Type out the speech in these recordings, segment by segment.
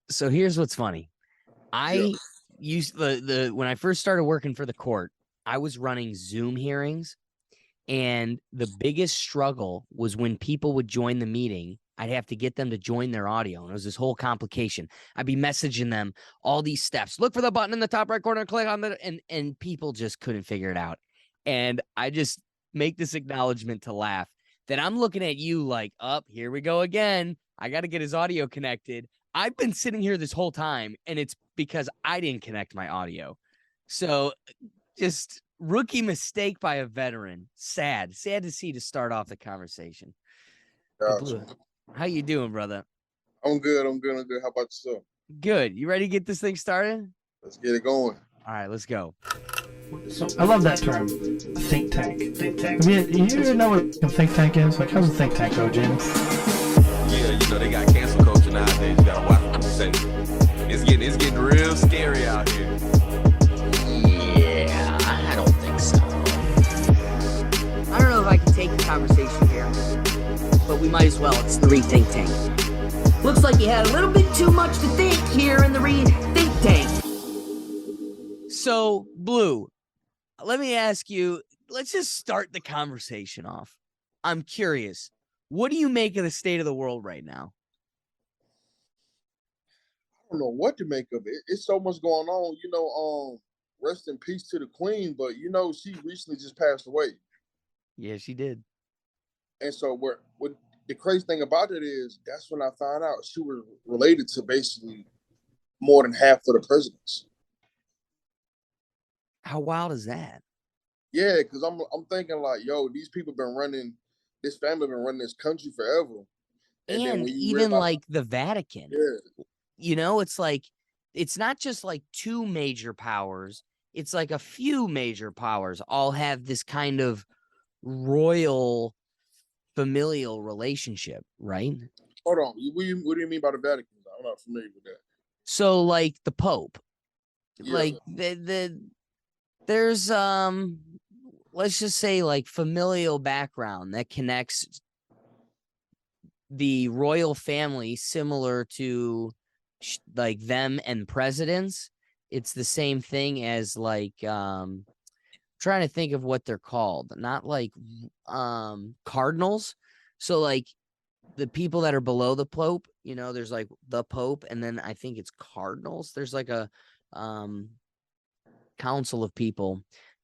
So here's what's funny. Yeah. I used the when I first started working for the court, I was running Zoom hearings, and the biggest struggle was when people would join the meeting, I'd have to get them to join their audio. And it was this whole complication. I'd be messaging them all these steps. Look for the button in the top right corner, click on the and people just couldn't figure it out. And I just make this acknowledgement to laugh that I'm looking at you like, up, here we go again. I got to get his audio connected. I've been sitting here this whole time, and it's because I didn't connect my audio. So just rookie mistake by a veteran. Sad to see to start off the conversation. But Gotcha. Blue, how you doing, brother? I'm good. I'm good. I'm good. How about yourself? Good. You ready to get this thing started? Let's get it going. All right, let's go. So I love that term, think tank. Think tank. You know what a think tank is? Like, how's a think tank go, James? Yeah, they got cancel culture nowadays. You gotta watch what you say. It's getting real scary out here. Yeah, I don't think so. I don't know if I can take the conversation here, but we might as well. It's the Rethink Tank. Looks like you had a little bit too much to think here in the Rethink Tank. So, Blue, let me ask you, let's just start the conversation off. I'm curious. What do you make of the state of the world right now? I don't know what to make of it. It's so much going on. Rest in peace to the queen, but she recently just passed away. Yeah, she did. And so what the crazy thing about it is that's when I found out she was related to basically more than half of the presidents. How wild is that? Yeah, because I'm thinking like, yo, these people this family been running this country forever. And then when you even realize, like the Vatican, yeah, it's like, it's not just like two major powers. It's like a few major powers all have this kind of royal familial relationship, right? hold on. What do you mean by the Vatican? I'm not familiar with that. So like the Pope, Yeah, like there's let's just say like familial background that connects the royal family similar to like them and presidents. It's the same thing as like trying to think of what they're called, not like cardinals. So like the people that are below the Pope, there's like the Pope, and then I think it's cardinals. There's like a council of people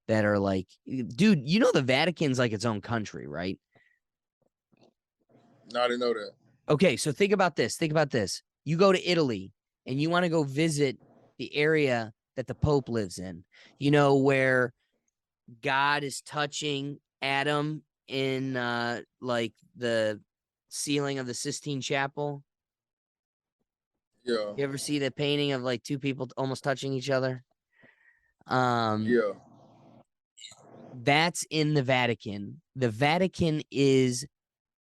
that are like, dude, the Vatican's like its own country, right? no, I didn't know that. Okay, so think about this. You go to Italy and you want to go visit the area that the Pope lives in, where God is touching Adam in like the ceiling of the Sistine Chapel. Yeah. You ever see the painting of like two people almost touching each other? Yeah. That's in the Vatican. The Vatican is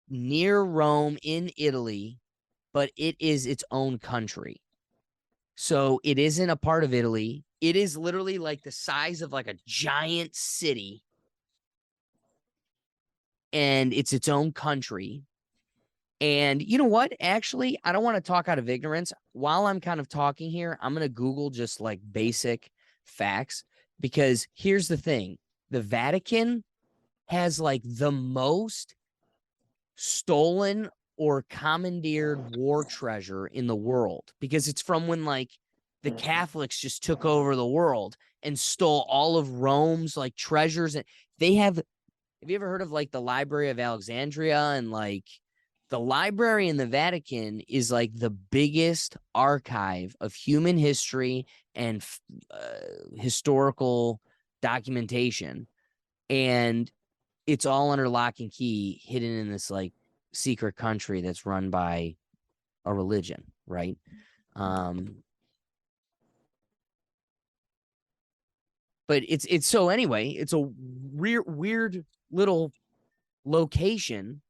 near Rome in Italy, but it is its own country. So it isn't a part of Italy. It is literally like the size of like a giant city. And it's its own country. And you know what? Actually, I don't want to talk out of ignorance. While I'm kind of talking here, I'm going to Google just like basic facts, because here's the thing. The Vatican has like the most stolen or commandeered war treasure in the world, because it's from when like the Catholics just took over the world and stole all of Rome's like treasures. And they have you ever heard of like the Library of Alexandria? And like the library in the Vatican is like the biggest archive of human history and historical documentation. And it's all under lock and key, hidden in this like secret country that's run by a religion, right? But it's so anyway, it's a weird little location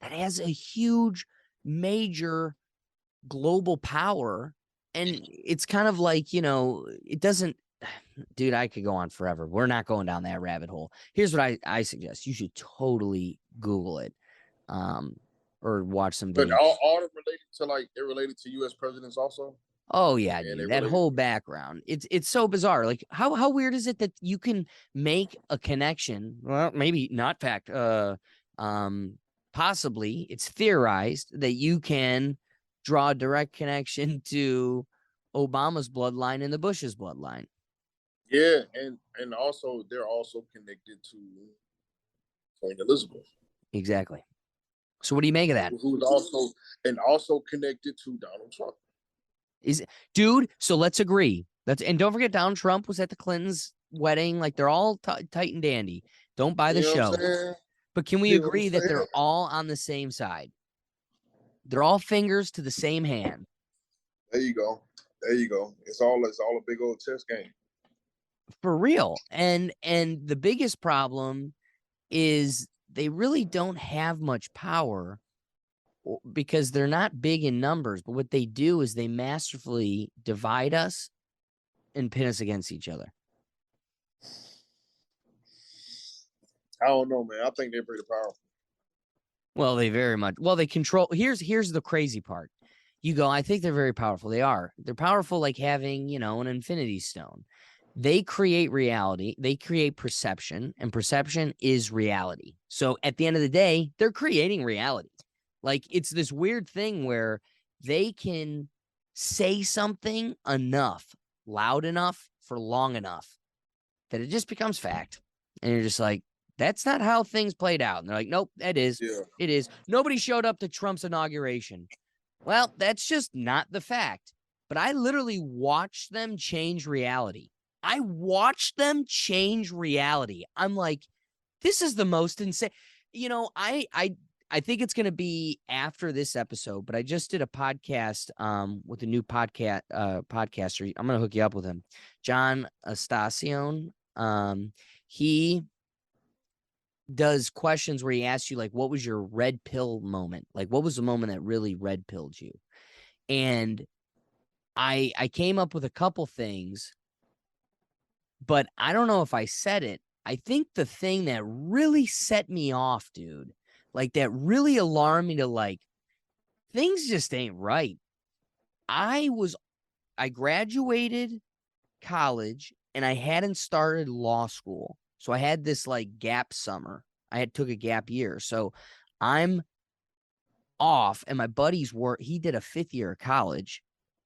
that has a huge major global power. And it's kind of like, it doesn't, dude, I could go on forever. We're not going down that rabbit hole. Here's what I suggest. You should totally Google it. or watched some But videos. all of related to it related to U.S. presidents also. Oh yeah, And they dude, that related. whole background. It's so bizarre. Like how weird is it that you can make a connection? Well, maybe not fact. Possibly it's theorized that you can draw a direct connection to Obama's bloodline and the Bush's bloodline. Yeah, and also they're also connected to Queen Elizabeth, Exactly. So what do you make of that? who's also connected to Donald Trump. Dude, so let's agree. And don't forget Donald Trump was at the Clintons' wedding. Like they're all tight and dandy. Don't buy the You know show. what I'm saying? But can we You know what agree I'm that they're saying? all on the same side? They're all fingers to the same hand. There you go. There you go. It's all a big old chess game. For real. And the biggest problem is they really don't have much power because they're not big in numbers, but what they do is they masterfully divide us and pin us against each other. I don't know, man. I think they're pretty powerful. Well, they control. Here's the crazy part. You go, I think they're very powerful. They are. They're powerful like having, an infinity stone. They create reality. They create perception, and perception is reality. So at the end of the day, they're creating reality. Like it's this weird thing where they can say something loud enough for long enough that it just becomes fact. And you're just like, that's not how things played out. And they're like, nope, that is. Yeah. It is. Nobody showed up to Trump's inauguration. Well, that's just not the fact. But I literally watched them change reality. I'm like, this is the most insane. I think it's going to be after this episode, but I just did a podcast with a new podcaster. I'm going to hook you up with him. Jon Blu. He does questions where he asks you, like, what was your red pill moment? Like, what was the moment that really red pilled you? And I came up with a couple things, but I don't know if I said it. I think the thing that really set me off, dude, like that really alarmed me to like, things just ain't right. I graduated college and I hadn't started law school. So I had this like gap summer. Took a gap year. So I'm off and my buddy's he did a 5th year of college.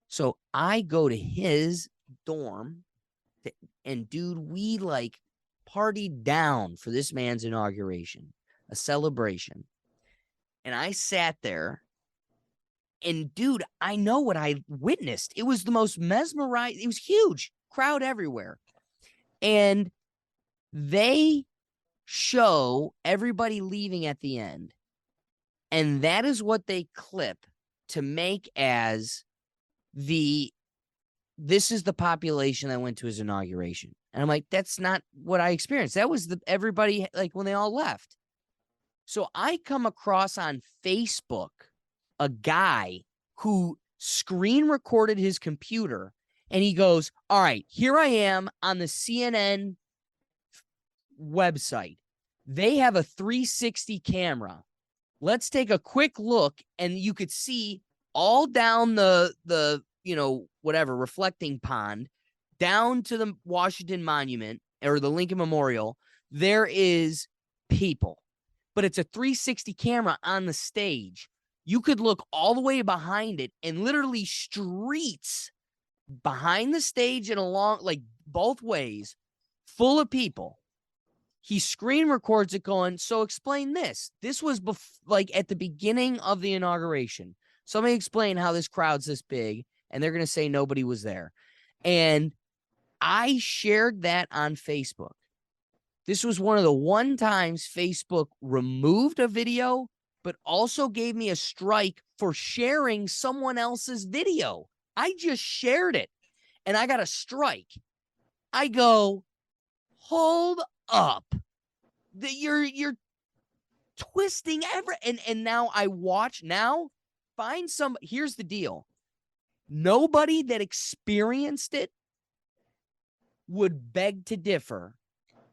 So I go to his dorm and dude, we like partied down for this man's inauguration, a celebration. And I sat there and dude, I know what I witnessed. It was the most mesmerizing. It was huge, crowd everywhere. And they show everybody leaving at the end. And that is what they clip to make as this is the population that went to his inauguration. And I'm like, that's not what I experienced. That was everybody, like when they all left. So I come across on Facebook a guy who screen recorded his computer and he goes, all right, here I am on the CNN website. They have a 360 camera. Let's take a quick look and you could see all down the whatever reflecting pond down to the Washington Monument or the Lincoln Memorial. There is people, but it's a 360 camera on the stage. You could look all the way behind it and literally streets behind the stage and along like both ways full of people. He screen records it going, so explain this. This was like at the beginning of the inauguration. So let me explain how this crowd's this big. And they're going to say nobody was there. And I shared that on Facebook. This was one of the one times Facebook removed a video, but also gave me a strike for sharing someone else's video. I just shared it and I got a strike. I go, hold up. You're twisting and now I watch find some. Here's the deal. Nobody that experienced it would beg to differ.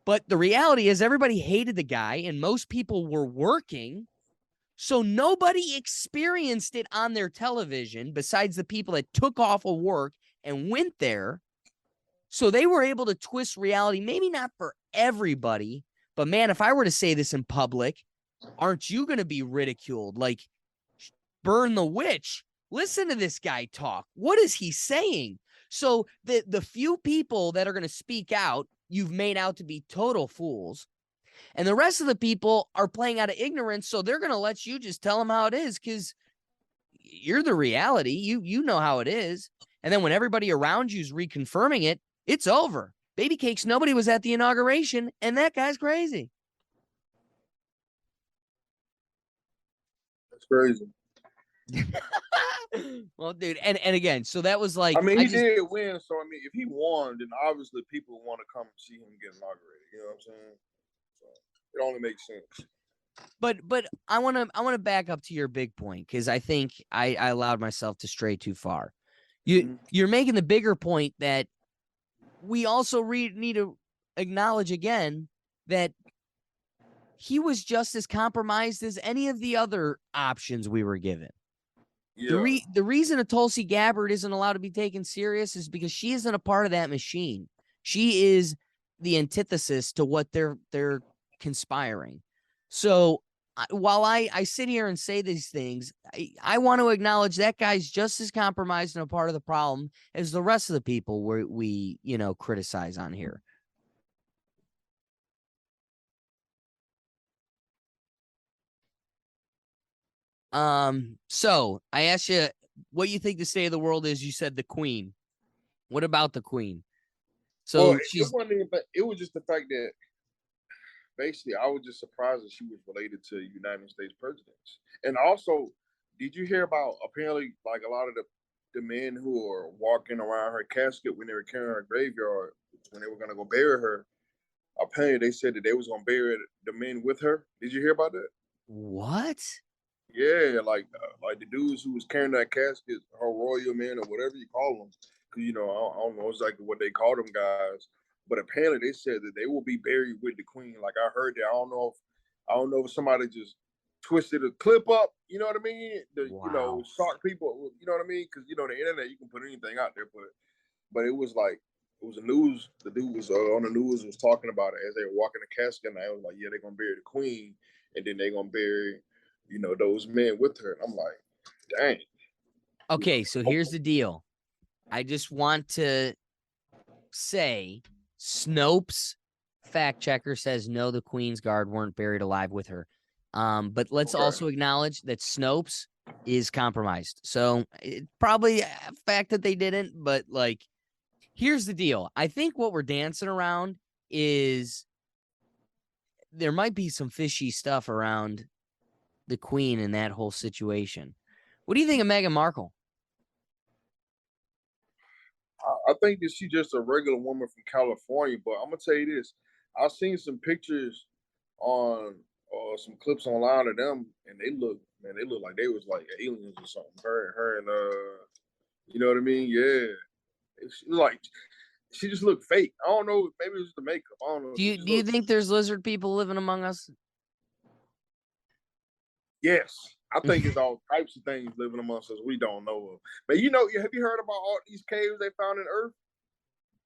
But the reality is everybody hated the guy and most people were working. So nobody experienced it on their television besides the people that took off of work and went there. So they were able to twist reality, maybe not for everybody, but man, if I were to say this in public, aren't you going to be ridiculed? Like, burn the witch. Listen to this guy talk. What is he saying? So the few people that are going to speak out, you've made out to be total fools. And the rest of the people are playing out of ignorance, so they're going to let you just tell them how it is because you're the reality. You know how it is. And then when everybody around you is reconfirming it, it's over. Baby cakes, nobody was at the inauguration, and that guy's crazy. That's crazy. Well, dude, and again, so that was like, I mean, he did win, so I mean, if he won, then obviously people want to come and see him get inaugurated. You know what I'm saying? So it only makes sense. But I want to back up to your big point because I think I allowed myself to stray too far. You're making the bigger point that we also need to acknowledge again that he was just as compromised as any of the other options we were given. Yeah. The reason a Tulsi Gabbard isn't allowed to be taken serious is because she isn't a part of that machine. She is the antithesis to what they're conspiring. So while I sit here and say these things, I want to acknowledge that guy's just as compromised and a part of the problem as the rest of the people we criticize on here. So I asked you what you think the state of the world is. You said the Queen. What about the Queen? So it was just the fact that basically I was just surprised that she was related to United States presidents. And also, did you hear about apparently like a lot of the men who are walking around her casket when they were carrying her graveyard when they were gonna go bury her? Apparently, they said that they was gonna bury the men with her. Did you hear about that? What? Yeah, like the dudes who was carrying that casket, her royal men or whatever you call them. Because I don't know exactly what they call them guys, but apparently they said that they will be buried with the Queen. Like I heard that. I don't know if somebody just twisted a clip up. You know what I mean? Wow. Shock people. You know what I mean? Because the internet, you can put anything out there, but it was like. It was the news. The dude was on the news was talking about it as they were walking the casket, and I was like, "Yeah, they're gonna bury the Queen, and then they're gonna bury, those men with her." And I'm like, "Dang." Okay, so here's the deal. I just want to say, Snopes fact checker says no, the Queen's Guard weren't buried alive with her. But let's also acknowledge that Snopes is compromised. So it's probably a fact that they didn't, but like. Here's the deal. I think what we're dancing around is there might be some fishy stuff around the Queen in that whole situation. What do you think of Meghan Markle? I think that she's just a regular woman from California, but I'm gonna tell you this: I've seen some pictures on some clips online of them, and they look like they was like aliens or something. Her and you know what I mean? Yeah. It's like she just looked fake. I don't know. Maybe it was the makeup. I don't know. Do you think there's lizard people living among us? Yes, I think it's all types of things living amongst us we don't know of. But have you heard about all these caves they found in Earth?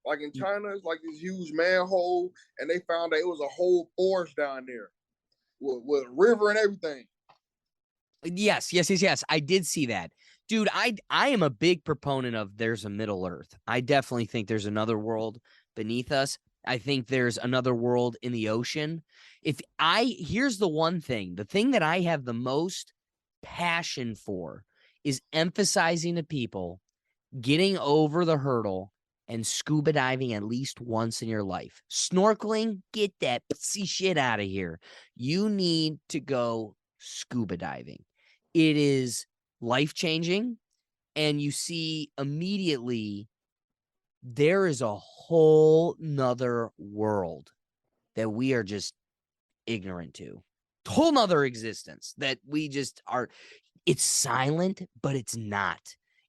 Like in China, it's like this huge manhole, and they found that it was a whole forest down there with a river and everything. Yes. I did see that. Dude, I am a big proponent of there's a Middle Earth. I definitely think there's another world beneath us. I think there's another world in the ocean. Here's the one thing, the thing that I have the most passion for is emphasizing to people getting over the hurdle and scuba diving at least once in your life. Snorkeling, get that shit out of here. You need to go scuba diving. It is life-changing, and you see immediately there is a whole nother world that we are just ignorant to. Whole nother existence that we just are. It's silent, but it's not.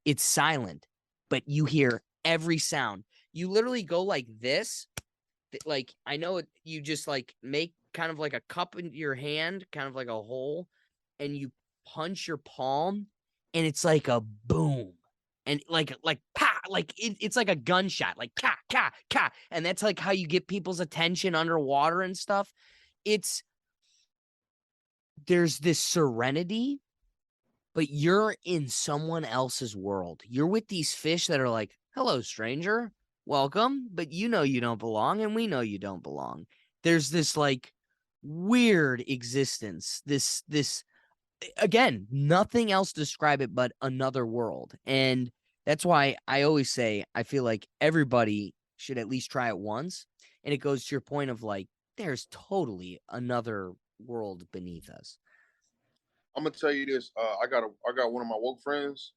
It's silent, but you hear every sound. You literally go like this. Like, I know you just like make kind of like a cup in your hand, kind of like a hole. and you punch your palm, and it's like a boom. And like pa, like it's like a gunshot, like ka ka ka, and that's like how you get people's attention underwater and stuff. There's this serenity, but you're in someone else's world. You're with these fish that are like, "Hello, stranger, welcome," but you know you don't belong, and we know you don't belong. There's this like weird existence. This again, nothing else to describe it but another world. And that's why I always say I feel like everybody should at least try it once. And it goes to your point of like, there's totally another world beneath us. I'm gonna tell you this. I got one of my woke friends.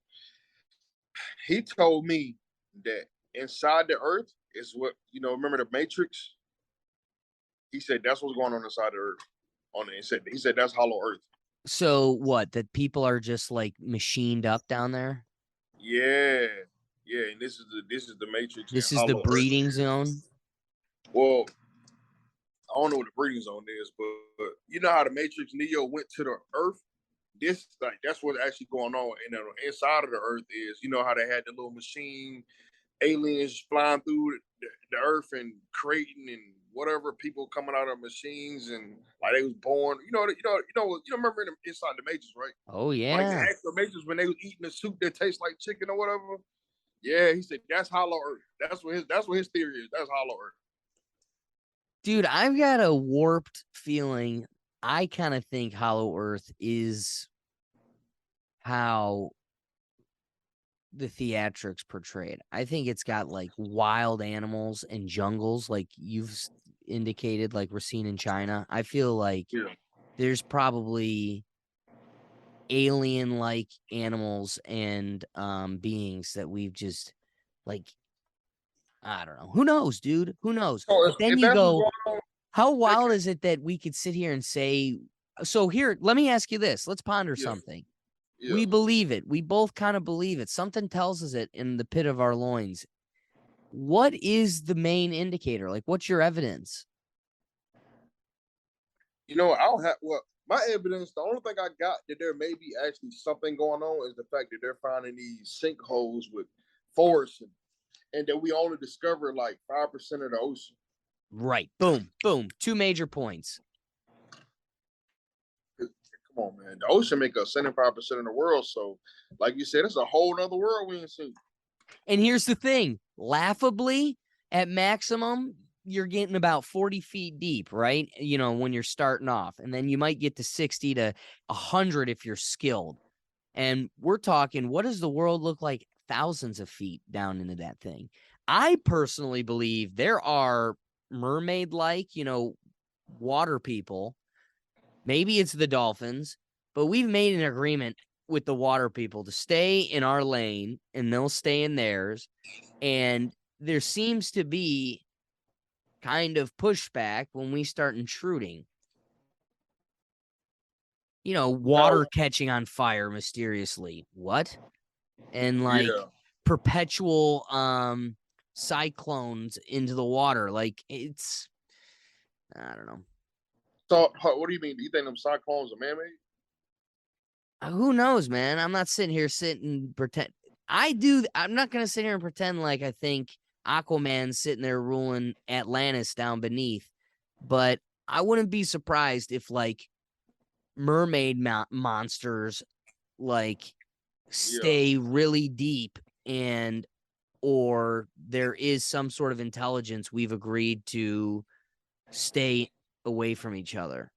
He told me that inside the earth is what, remember the Matrix? He said that's what's going on inside the earth. He said that's hollow earth. So what? That people are just like machined up down there? Yeah. Yeah, and this is the Matrix. This and is the hollow breeding earth. zone? Well, I don't know what the breeding zone is, but you know how the Matrix Neo went to the earth? That's what's actually going on. And inside of the earth is, you know how they had the little machine aliens flying through the earth and creating and whatever, people coming out of machines and like they was born. You remember inside the Matrix, right? Oh Like the yeah. actual Matrix when they was eating a soup that tastes like chicken or whatever. Yeah, he said that's hollow earth. That's what his theory is. That's hollow earth. Dude, I've got a warped feeling. I kind of think Hollow Earth is how the theatrics portrayed. I think it's got like wild animals and jungles, like you've indicated, like we're seeing in China. I feel like there's probably alien-like animals and beings that we've just like, I don't know. Who knows, dude? Who knows? So But then if you that's what's go, going on, how wild is it that we could sit here and say, so here, let me ask you this. Let's ponder something. We believe it. We both kind of believe it. Something tells us it in the pit of our loins. What is the main indicator? Like, what's your evidence? I don't have my evidence. The only thing I got that there may be actually something going on is the fact that they're finding these sinkholes with forests and that we only discovered like 5% of the ocean. Right. Boom. Boom. Two major points. Come on, man. The ocean make up 75% of the world. So, like you said, it's a whole nother world we ain't seen. And here's the thing. Laughably, at maximum, you're getting about 40 feet deep, right? When you're starting off. And then you might get to 60 to 100 if you're skilled. And we're talking, what does the world look like thousands of feet down into that thing? I personally believe there are mermaid-like, water people. Maybe it's the dolphins, but we've made an agreement with the water people to stay in our lane and they'll stay in theirs. And there seems to be kind of pushback when we start intruding. Water catching on fire mysteriously. What? And perpetual cyclones into the water. Like it's, I don't know. So, what do you mean? Do you think them cyclones are man-made? Who knows, man? I'm not sitting here pretend. I'm not going to sit here and pretend like I think Aquaman's sitting there ruling Atlantis down beneath. But I wouldn't be surprised if like mermaid monsters like stay really deep or there is some sort of intelligence we've agreed to stay away from each other.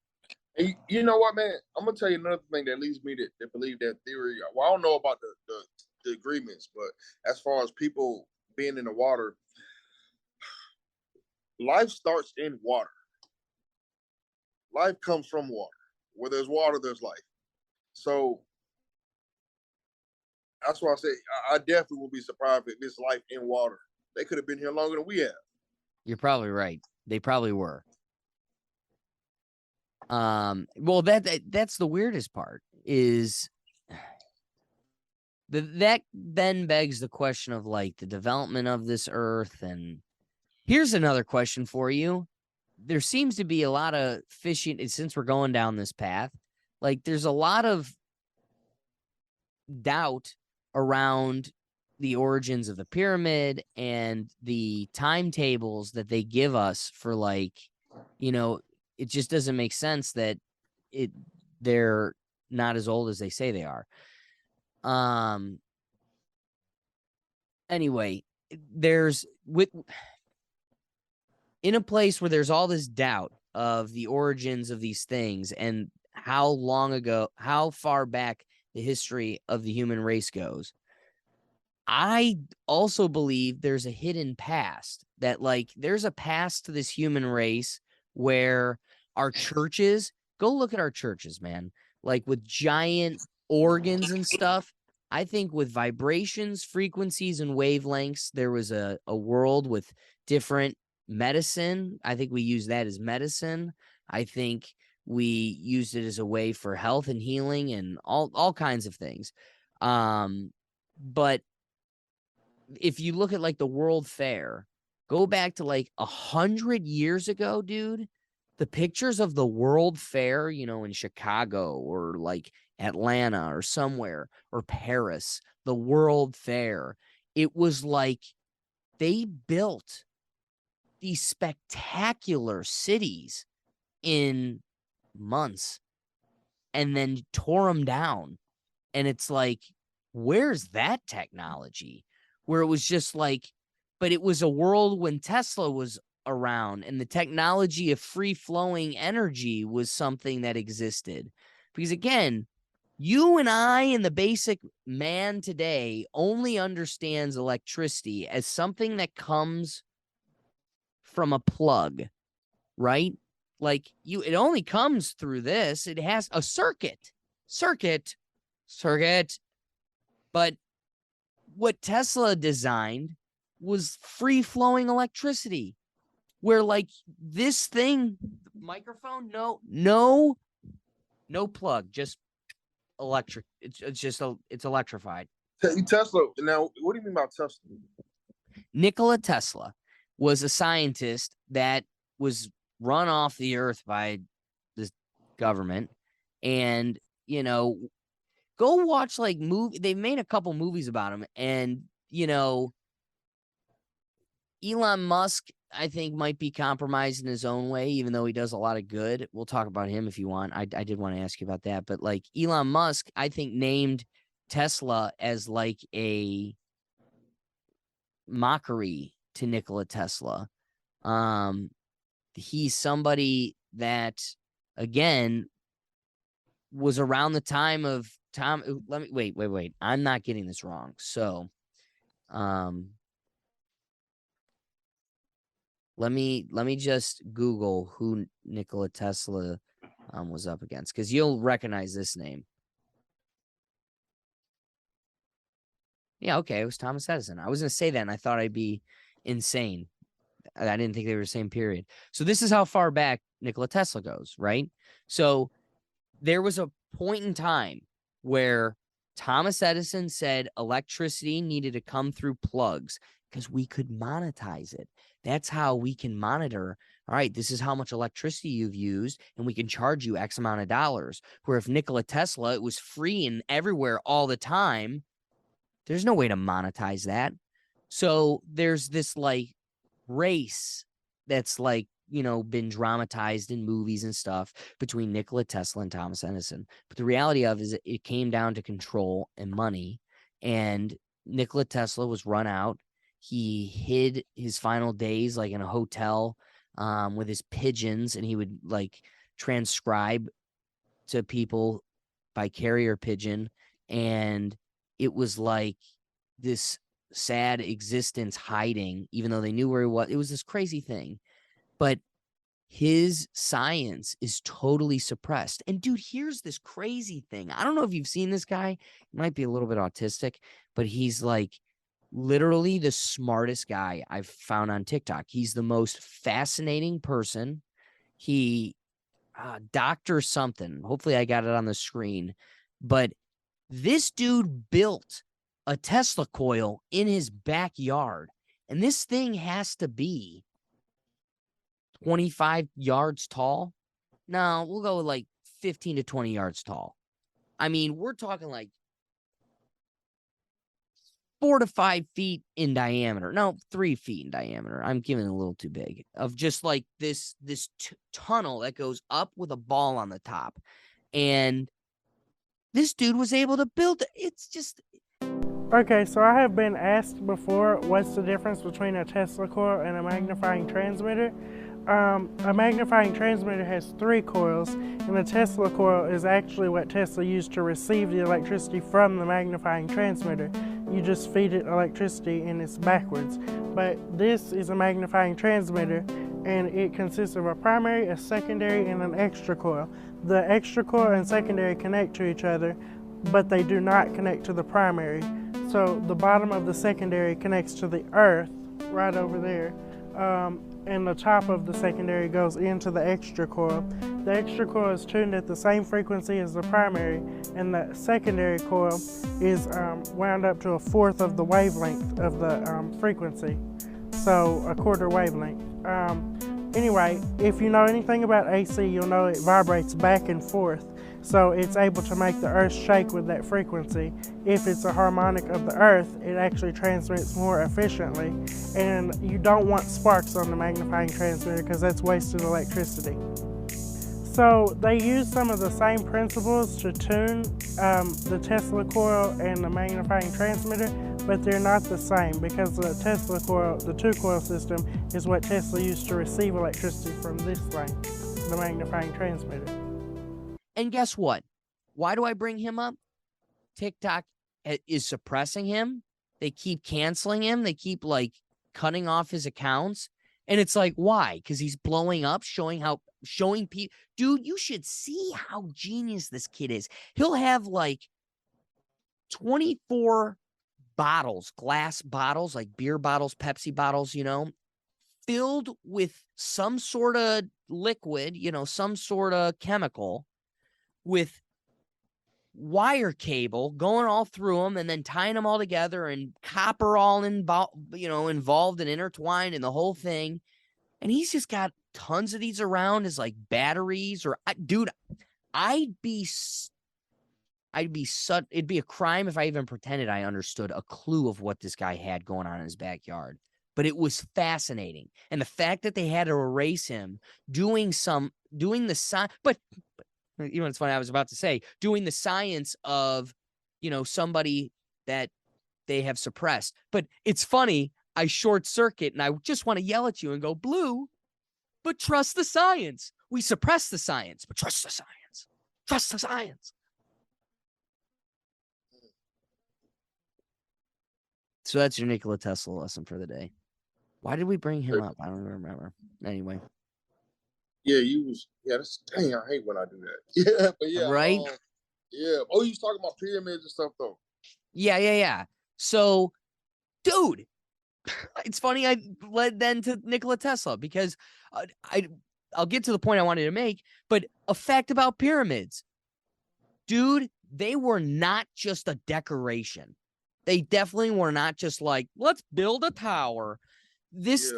And you know what, man? I'm gonna tell you another thing that leads me to believe that theory. Well, I don't know about the agreements, but as far as people being in the water, life starts in water. Life comes from water. Where there's water, there's life. So that's why I say I definitely will be surprised if it's life in water. They could have been here longer than we have. You're probably right. They probably were. Well, that's the weirdest part is that then begs the question of like the development of this earth. And here's another question for you. There seems to be a lot of fishing since we're going down this path, Like, there's a lot of doubt around the origins of the pyramid and the timetables that they give us for, like, it just doesn't make sense that they're not as old as they say they are. Anyway, there's in a place where there's all this doubt of the origins of these things and how far back the history of the human race goes. I also believe there's a hidden past, that, like, there's a past to this human race where our churches, go look at our churches, man, like with giant organs and stuff. I think with vibrations, frequencies, and wavelengths, there was a world with different medicine. I think we use that as medicine. I think we used it as a way for health and healing and all kinds of things. But if you look at, like, the World Fair, go back to like 100 years ago, dude, the pictures of the World Fair, in Chicago or like Atlanta or somewhere, or Paris, the World Fair, it was like they built these spectacular cities in months and then tore them down. And it's like, where's that technology? Where it was just like, but it was a world when Tesla was around and the technology of free-flowing energy was something that existed. Because again, you and I and the basic man today only understands electricity as something that comes from a plug, right? Like, it only comes through this. It has a circuit. But what Tesla designed was free-flowing electricity, where, like, this thing, microphone, no plug, just electric. It's electrified. Tesla. Now, what do you mean about Tesla? Nikola Tesla was a scientist that was run off the earth by the government, and go watch like they've made a couple movies about him, and Elon Musk, I think, might be compromised in his own way, even though he does a lot of good. We'll talk about him if you want. I did want to ask you about that, but like Elon Musk, I think, named Tesla as like a mockery to Nikola Tesla. He's somebody that, again, was around the time of Tom. Let me wait. I'm not getting this wrong. So, let me just Google who Nikola Tesla was up against, because you'll recognize this name. Yeah, okay, it was Thomas Edison. I was gonna say that, and I thought I'd be insane. I didn't think they were the same period. So this is how far back Nikola Tesla goes, right? So there was a point in time where Thomas Edison said electricity needed to come through plugs because we could monetize it. That's how we can monitor. All right, this is how much electricity you've used, and we can charge you X amount of dollars. Where if Nikola Tesla, it was free and everywhere all the time, there's no way to monetize that. So there's this like race that's like, been dramatized in movies and stuff between Nikola Tesla and Thomas Edison. But the reality of is it came down to control and money. And Nikola Tesla was run out. He hid his final days like in a hotel with his pigeons, and he would like transcribe to people by carrier pigeon. And it was like this sad existence hiding, even though they knew where he was. It was this crazy thing. But his science is totally suppressed. And dude, here's this crazy thing. I don't know if you've seen this guy. He might be a little bit autistic, but he's like literally the smartest guy I've found on TikTok. He's the most fascinating person. He Dr. something. Hopefully I got it on the screen. But this dude built a Tesla coil in his backyard. And this thing has to be 25 yards tall. No, we'll go with like 15 to 20 yards tall. I mean, we're talking like 4 to 5 feet in diameter. No, 3 feet in diameter. I'm giving it a little too big. Of just like this tunnel that goes up with a ball on the top. And this dude was able to build it. It's just... Okay, so I have been asked before, what's the difference between a Tesla coil and a magnifying transmitter? A magnifying transmitter has 3 coils, and a Tesla coil is actually what Tesla used to receive the electricity from the magnifying transmitter. You just feed it electricity and it's backwards. But this is a magnifying transmitter, and it consists of a primary, a secondary, and an extra coil. The extra coil and secondary connect to each other, but they do not connect to the primary. So the bottom of the secondary connects to the earth right over there, and the top of the secondary goes into the extra coil. The extra coil is tuned at the same frequency as the primary, and the secondary coil is wound up to a fourth of the wavelength of the frequency, so a quarter wavelength. Anyway, if you know anything about AC, you'll know it vibrates back and forth, so it's able to make the earth shake with that frequency. If it's a harmonic of the earth, it actually transmits more efficiently, and you don't want sparks on the magnifying transmitter because that's wasted electricity. So they use some of the same principles to tune the Tesla coil and the magnifying transmitter, but they're not the same because the Tesla coil, the 2-coil system, is what Tesla used to receive electricity from this thing, the magnifying transmitter. And guess what? Why do I bring him up? TikTok is suppressing him. They keep canceling him. They keep like cutting off his accounts. And it's like, why? Because he's blowing up, showing people. Dude, you should see how genius this kid is. He'll have like 24 bottles, glass bottles, like beer bottles, Pepsi bottles, filled with some sort of liquid, some sort of chemical, with wire cable going all through them and then tying them all together, and copper all involved and intertwined in the whole thing. And he's just got tons of these around as like batteries. Dude, it'd be a crime if I even pretended I understood a clue of what this guy had going on in his backyard. But it was fascinating. And the fact that they had to erase him doing the sign, but it's funny, I was about to say, doing the science of, somebody that they have suppressed. But it's funny, I short circuit and I just want to yell at you and go, Blue, but trust the science. We suppress the science, but trust the science. Trust the science. So that's your Nikola Tesla lesson for the day. Why did we bring him up? I don't remember. Anyway. Yeah, dang, I hate when I do that. Yeah, but yeah. Right? Yeah. Oh, you was talking about pyramids and stuff, though. Yeah. So, dude, it's funny I led then to Nikola Tesla because I'll get to the point I wanted to make, but a fact about pyramids. Dude, they were not just a decoration. They definitely were not just like, let's build a tower. This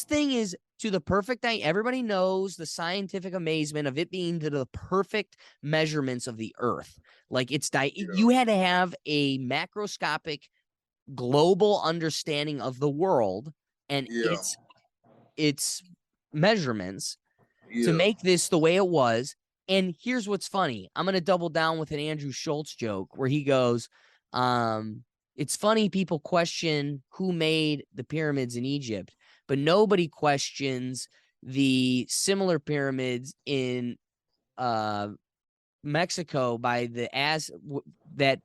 thing is to the perfect thing. Everybody knows the scientific amazement of it being to the perfect measurements of the earth. Like you had to have a macroscopic global understanding of the world and its measurements to make this the way it was. And here's what's funny. I'm going to double down with an Andrew Schultz joke where he goes, it's funny people question who made the pyramids in Egypt, but nobody questions the similar pyramids in Mexico by the that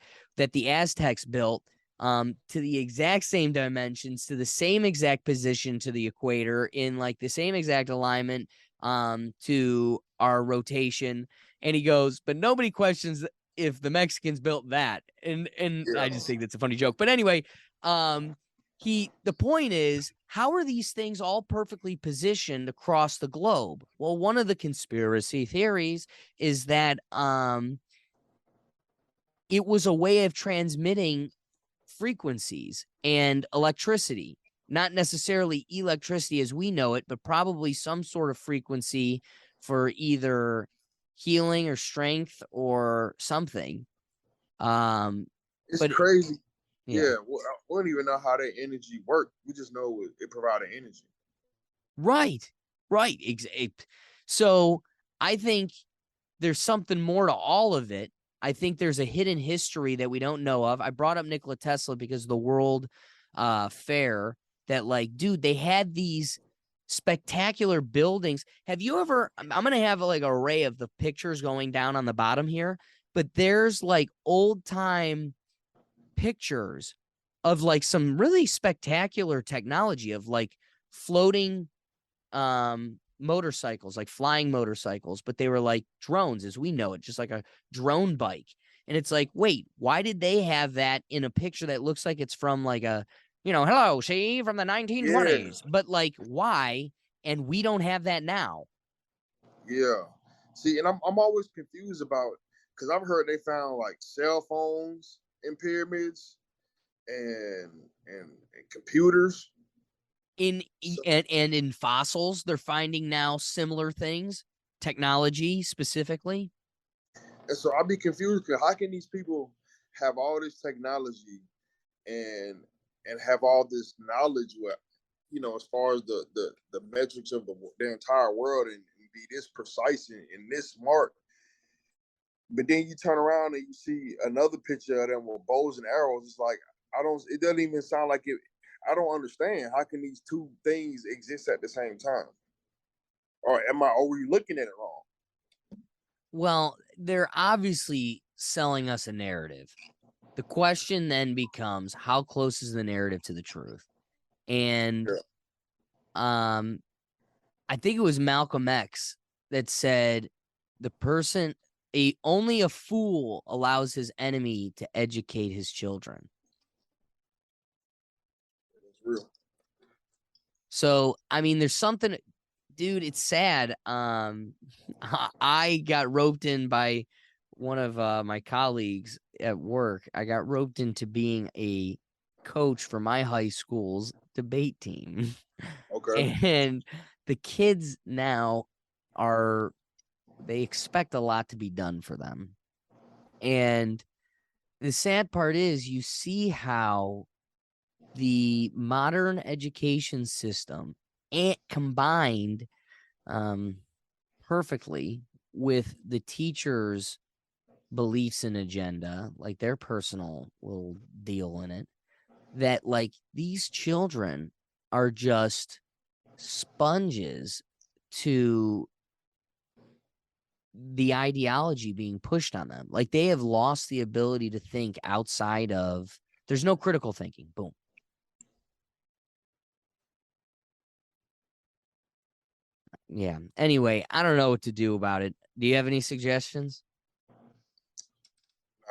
the Aztecs built to the exact same dimensions, to the same exact position to the equator, in like the same exact alignment to our rotation. And he goes, but nobody questions if the Mexicans built that. And I just think that's a funny joke. But anyway, the point is, how are these things all perfectly positioned across the globe? Well, one of the conspiracy theories is that it was a way of transmitting frequencies and electricity, not necessarily electricity as we know it, but probably some sort of frequency for either healing or strength or something. It's But crazy. yeah. Yeah, we don't even know how that energy worked. We just know it provided energy. Right. So I think there's something more to all of it. I think there's a hidden history that we don't know of. I brought up Nikola Tesla because the World Fair, that like, dude, they had these spectacular buildings. Have you ever, I'm going to have like an array of the pictures going down on the bottom here, but there's like old time pictures of like some really spectacular technology of like floating motorcycles, like flying motorcycles, but they were like drones as we know it, just like a drone bike. And it's like, wait, why did they have that in a picture that looks like it's from like a, hello, see, from the 1920s? But like, why? And we don't have that now. Yeah. See, and I'm always confused about, because I've heard they found like cell phones in pyramids and computers. And in fossils, they're finding now similar things, technology specifically. And so I'll be confused, because how can these people have all this technology and have all this knowledge with, as far as the metrics of the entire world, and be this precise and this smart. But then you turn around and you see another picture of them with bows and arrows. It's like, it doesn't even sound like it. I don't understand. How can these two things exist at the same time? Or are we looking at it wrong? Well, they're obviously selling us a narrative. The question then becomes, how close is the narrative to the truth? And I think it was Malcolm X that said only a fool allows his enemy to educate his children. It's real. So, I mean, there's something, dude, it's sad. I got roped in by one of my colleagues at work. I got roped into being a coach for my high school's debate team. Okay. And the kids now they expect a lot to be done for them. And the sad part is, you see how the modern education system combined perfectly with the teachers' beliefs and agenda, like their personal little deal in it, that like these children are just sponges to the ideology being pushed on them. Like they have lost the ability to think outside of, there's no critical thinking. Boom. Yeah. Anyway, I don't know what to do about it. Do you have any suggestions?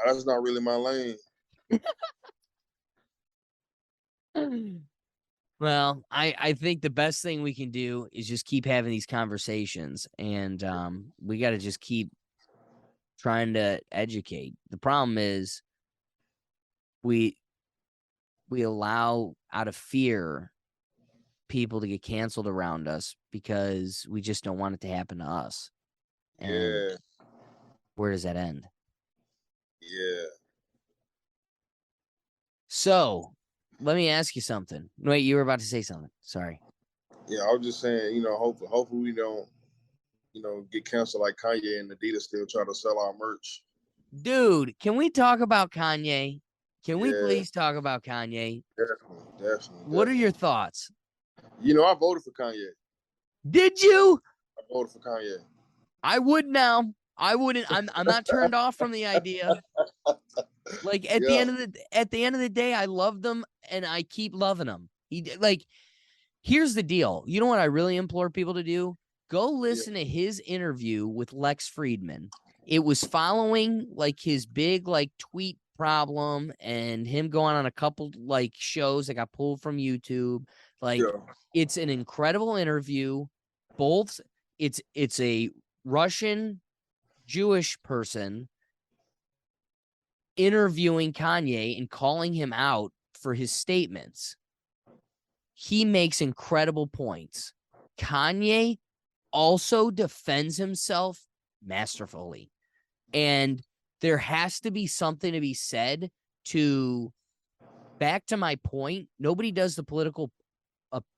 That's not really my lane. Well, I think the best thing we can do is just keep having these conversations, and we got to just keep trying to educate. The problem is we allow, out of fear, people to get canceled around us because we just don't want it to happen to us. And where does that end? Yeah. So let me ask you something. Wait, you were about to say something. Sorry. Yeah, I was just saying, hopefully we don't, get canceled like Kanye and Adidas still try to sell our merch. Dude, can we talk about Kanye? Can we please talk about Kanye? Definitely. What are your thoughts? I voted for Kanye. Did you? I voted for Kanye. I would now. I wouldn't. I'm not turned off from the idea. Like at the end of the day, I love them and I keep loving them. Here's the deal. You know what I really implore people to do? Go listen to his interview with Lex Friedman. It was following like his big like tweet problem and him going on a couple like shows that got pulled from YouTube. It's an incredible interview. Both it's a Russian Jewish person interviewing Kanye and calling him out for his statements. He makes incredible points. Kanye also defends himself masterfully. And there has to be something to be said to, back to my point, nobody does the political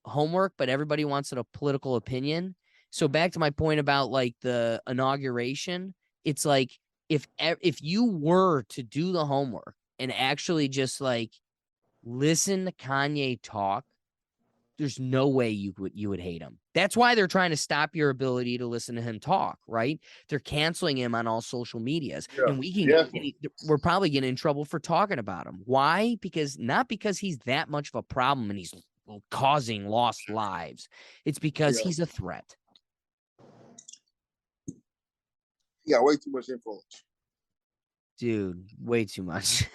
homework, but everybody wants a political opinion. So back to my point about like the inauguration, it's like if you were to do the homework and actually just like listen to Kanye talk, there's no way you would hate him. That's why they're trying to stop your ability to listen to him talk, right? They're canceling him on all social medias. Yeah, And definitely. we're probably getting in trouble for talking about him. Why? Not because he's that much of a problem and he's causing lost lives. It's because Yeah. he's a threat. He got way too much influence. Dude, way too much.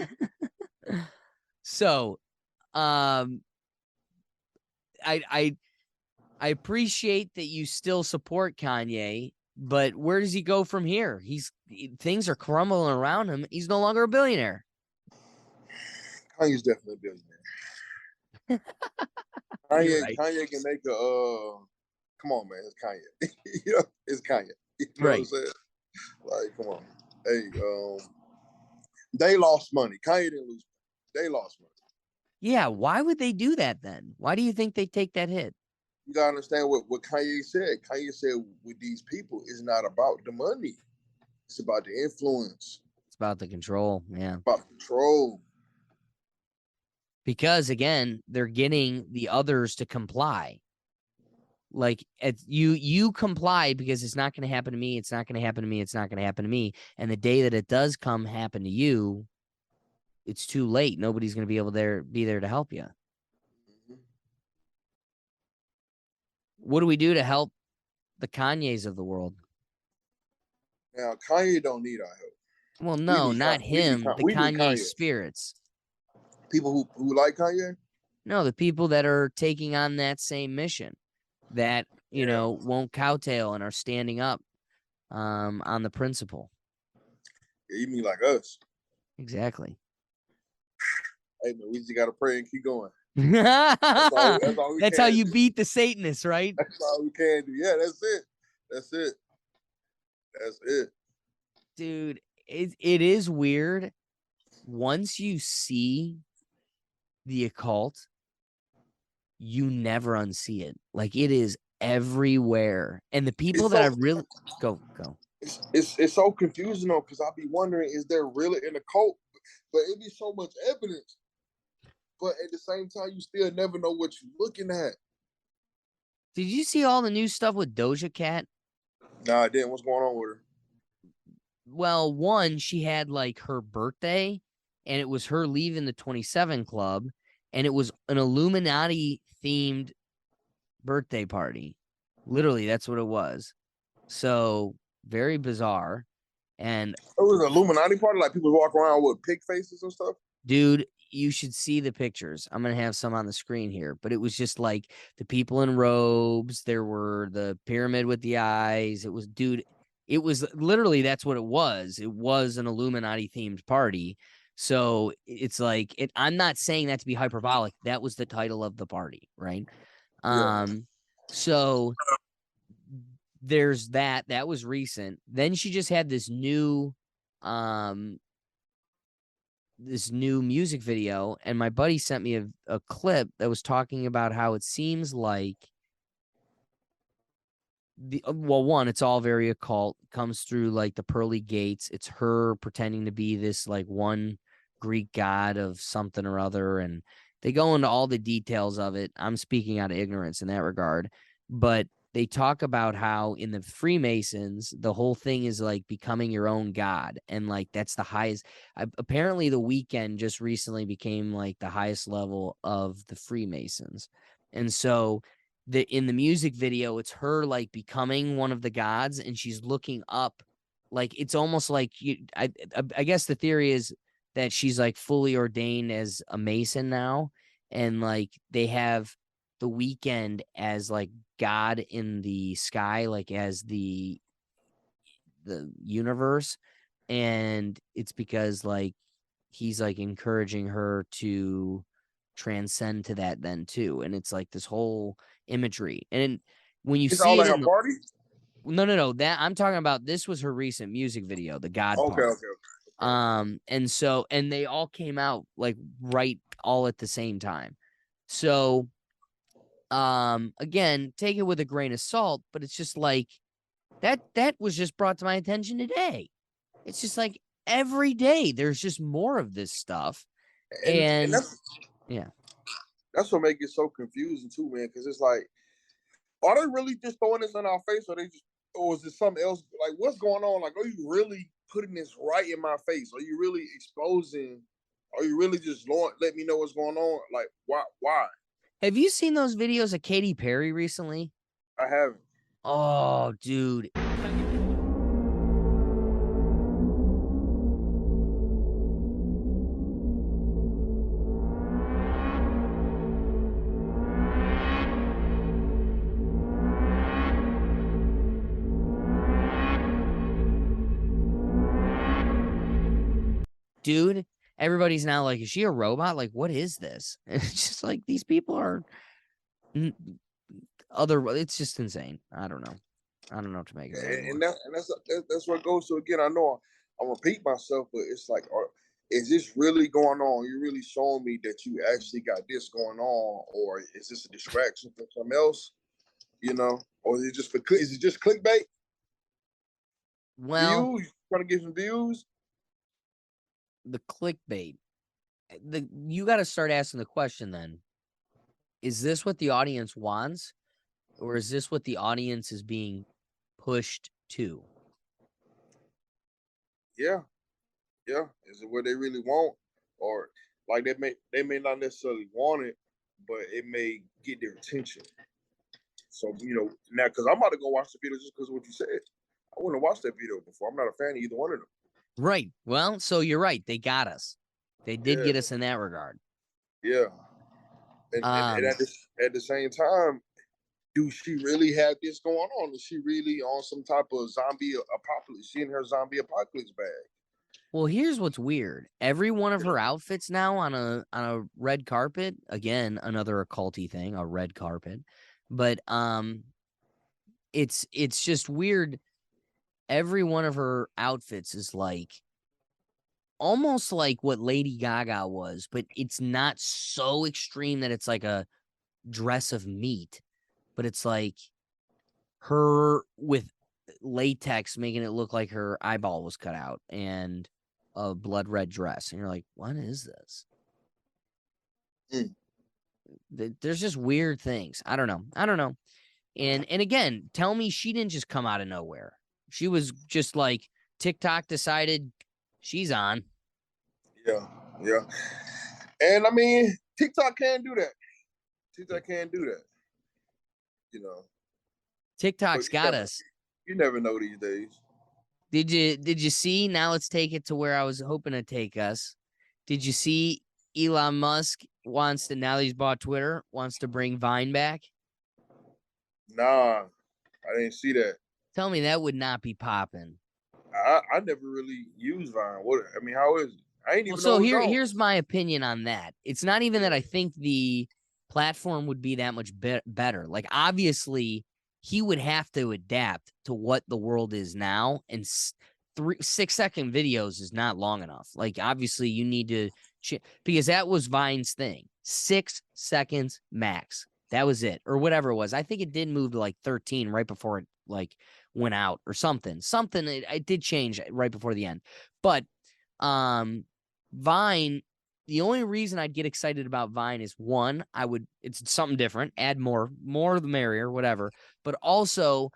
So, I appreciate that you still support Kanye, but where does he go from here? Things are crumbling around him. He's no longer a billionaire. Kanye's definitely a billionaire. Kanye can make come on, man, it's Kanye. It's Kanye. You know what I'm saying? Like, come on. Hey, they lost money. Kanye didn't lose money. They lost money. Yeah, why would they do that then? Why do you think they take that hit? You gotta understand what Kanye said. Kanye said with these people, it's not about the money. It's about the influence. It's about the control. Yeah. About control. Because again, they're getting the others to comply. Like you comply because it's not going to happen to me. It's not going to happen to me. It's not going to happen to me. And the day that it does happen to you, it's too late. Nobody's going to be able to be there to help you. Mm-hmm. What do we do to help the Kanyes of the world? Now, Kanye don't need our help. Well, no, not him. The Kanye spirits. People who like Kanye? No, the people that are taking on that same mission, that, you know, won't kowtow and are standing up on the principle. Yeah, you mean like us? Exactly. Hey, man, we just got to pray and keep going. That's That's how you beat the Satanists, right? That's all we can do. Yeah, that's it. That's it. That's it. Dude, it is weird. Once you see the occult, you never unsee it. Like, it is everywhere. And the people that I really go. It's so confusing though, because I'll be wondering, is there really an occult? But it'd be so much evidence. But at the same time, you still never know what you're looking at. Did you see all the new stuff with Doja Cat? Nah, I didn't. What's going on with her? Well, one, she had like her birthday, and it was her leaving the 27 Club, and it was an Illuminati themed birthday party. Literally, that's what it was. So very bizarre. And it was an Illuminati party, like people walk around with pig faces and stuff. Dude, you should see the pictures. I'm gonna have some on the screen here, but it was just like the people in robes. There were the pyramid with the eyes. It was, dude. It was literally, that's what it was. It was an Illuminati themed party. So it's like, I'm not saying that to be hyperbolic. That was the title of the party, right? Yeah. So there's that. That was recent. Then she just had this new music video, and my buddy sent me a clip that was talking about how it seems like one, it's all very occult, comes through like the pearly gates. It's her pretending to be this like one Greek god of something or other, and they go into all the details of it. I'm speaking out of ignorance in that regard, but they talk about how in the Freemasons, the whole thing is like becoming your own god, and like that's the highest. Apparently, the Weeknd just recently became like the highest level of the Freemasons, and so in the music video, it's her like becoming one of the gods, and she's looking up, like it's almost like I guess the theory is that she's like fully ordained as a Mason now, and like they have the Weeknd as like God in the sky, like as the universe, and it's because like he's like encouraging her to transcend to that then too, and it's like this whole imagery. And when you it's see all it like a party. No. That I'm talking about. This was her recent music video, the God Okay, part. okay. And they all came out like right all at the same time. So, again, take it with a grain of salt, but it's just like that was just brought to my attention today. It's just like every day there's just more of this stuff. And Yeah. that's what makes it so confusing too, man. Because it's like, are they really just throwing this in our face, or is it something else? Like, what's going on? Like, are you really putting this right in my face? Are you really exposing? Are you really just let me know what's going on? Like, why? Why? Have you seen those videos of Katy Perry recently? I haven't. Oh, dude. Dude, everybody's now like, is she a robot? Like, what is this? And it's just like, these people are it's just insane. I don't know what to make of it anymore. And that's what goes to, again. I know I'm repeat myself, but it's like, is this really going on? You really showing me that you actually got this going on, or is this a distraction from something else? You know, or is it just clickbait? Well, views? Trying to get some views? The clickbait. You got to start asking the question then. Is this what the audience wants? Or is this what the audience is being pushed to? Yeah. Is it what they really want? Or like they may not necessarily want it, but it may get their attention. So, now, because I'm about to go watch the video just because of what you said. I wouldn't have watched that video before. I'm not a fan of either one of them. Right. Well, so you're right. They got us. They did get us in that regard. Yeah. And at the same time, do she really have this going on? Is she really on some type of zombie apocalypse? She in her zombie apocalypse bag? Well, here's what's weird. Every one of her outfits now on a red carpet, again, another occulty thing, a red carpet. But it's just weird. Every one of her outfits is like almost like what Lady Gaga was, but it's not so extreme that it's like a dress of meat, but it's like her with latex making it look like her eyeball was cut out and a blood red dress. And you're like, what is this? There's just weird things. I don't know. And again, tell me she didn't just come out of nowhere. She was just like TikTok decided she's on. Yeah. And I mean, TikTok can't do that. TikTok's got us. You never know these days. Did you see? Now let's take it to where I was hoping to take us. Did you see Elon Musk wants to, now that he's bought Twitter, wants to bring Vine back? Nah, I didn't see that. Tell me that would not be popping. I never really used Vine. How is it? I ain't even know. So here's my opinion on that. It's not even that I think the platform would be that much better. Like, obviously, he would have to adapt to what the world is now, and 6-second videos is not long enough. Like, obviously, you need to because that was Vine's thing. 6 seconds max. That was it, or whatever it was. I think it did move to like 13 right before it like went out or something. It did change right before the end. But Vine, the only reason I'd get excited about Vine is one, it's something different, add more the merrier, whatever. But also,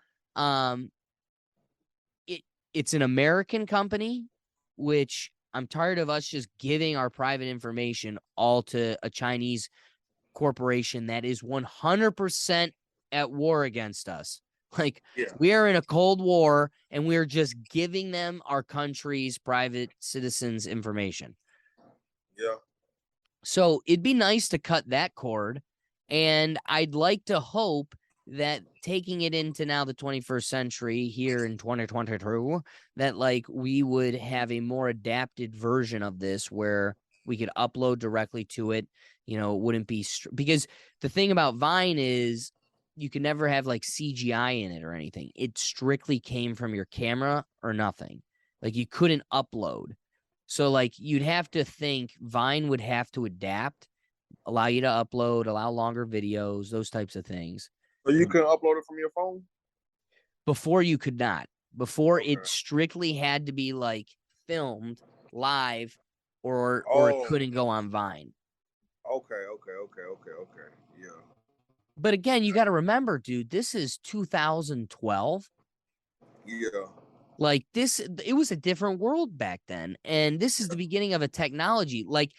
it's an American company, which I'm tired of us just giving our private information all to a Chinese corporation that is 100% at war against us. Like, we are in a Cold War, and we're just giving them our country's private citizens' information. Yeah. So it'd be nice to cut that cord, and I'd like to hope that taking it into now the 21st century here in 2022, that like we would have a more adapted version of this where we could upload directly to it. It wouldn't be because the thing about Vine is you could never have like CGI in it or anything. It strictly came from your camera or nothing. Like you couldn't upload. So like you'd have to think Vine would have to adapt, allow you to upload, allow longer videos, those types of things. So you can upload it from your phone? Before you could not. Before Okay. it strictly had to be like filmed live or it Oh. couldn't go on Vine. Okay. Yeah. But again, you got to remember, dude, this is 2012. Yeah. Like this, it was a different world back then. And this is the beginning of a technology. Like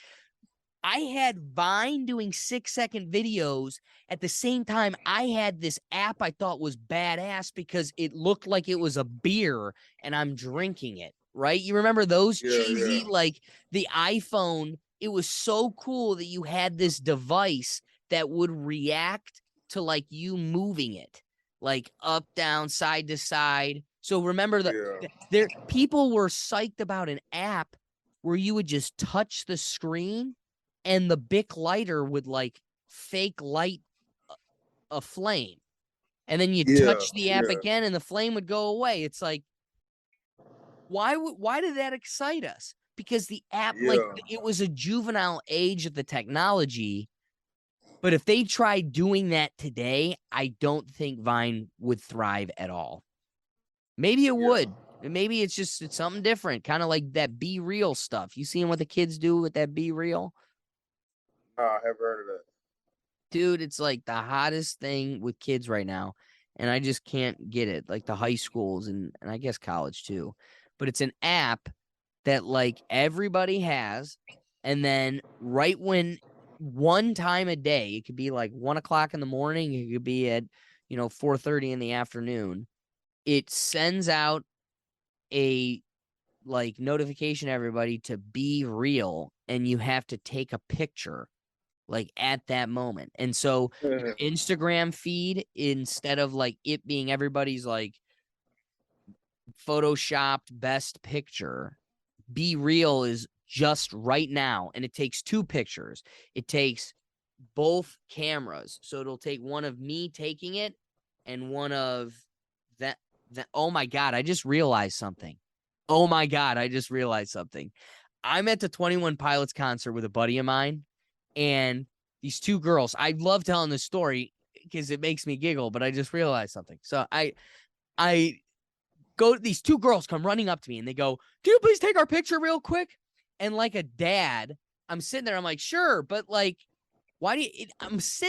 I had Vine doing 6-second videos at the same time. I had this app I thought was badass because it looked like it was a beer and I'm drinking it, right? You remember those cheesy, like the iPhone? It was so cool that you had this device that would react to like you moving it, like up, down, side to side. So remember there people were psyched about an app where you would just touch the screen and the Bic lighter would like fake light a flame. And then you touch the app again and the flame would go away. It's like, why did that excite us? Because the app, like it was a juvenile age of the technology. But if they tried doing that today, I don't think Vine would thrive at all. Maybe it would. Maybe it's something different, kind of like that Be Real stuff. You seen what the kids do with that Be Real? I have heard of that. Dude, it's like the hottest thing with kids right now. And I just can't get it. Like the high schools and I guess college too. But it's an app that like everybody has. And then right when one time a day, it could be like 1 o'clock in the morning, it could be at 4:30 in the afternoon. It sends out a like notification to everybody to be real, and you have to take a picture like at that moment. And so your Instagram feed, instead of like it being everybody's like photoshopped best picture, Be Real is just right now, and it takes 2 pictures. It takes both cameras, so it'll take one of me taking it and one of that. Oh my god, I just realized something. I'm at the 21 Pilots concert with a buddy of mine, and these 2 girls, I love telling this story because it makes me giggle, but I just realized something. So I go, these 2 girls come running up to me and they go, "Can you please take our picture real quick?" And like a dad, I'm sitting there, I'm like, "Sure," but like, why do you,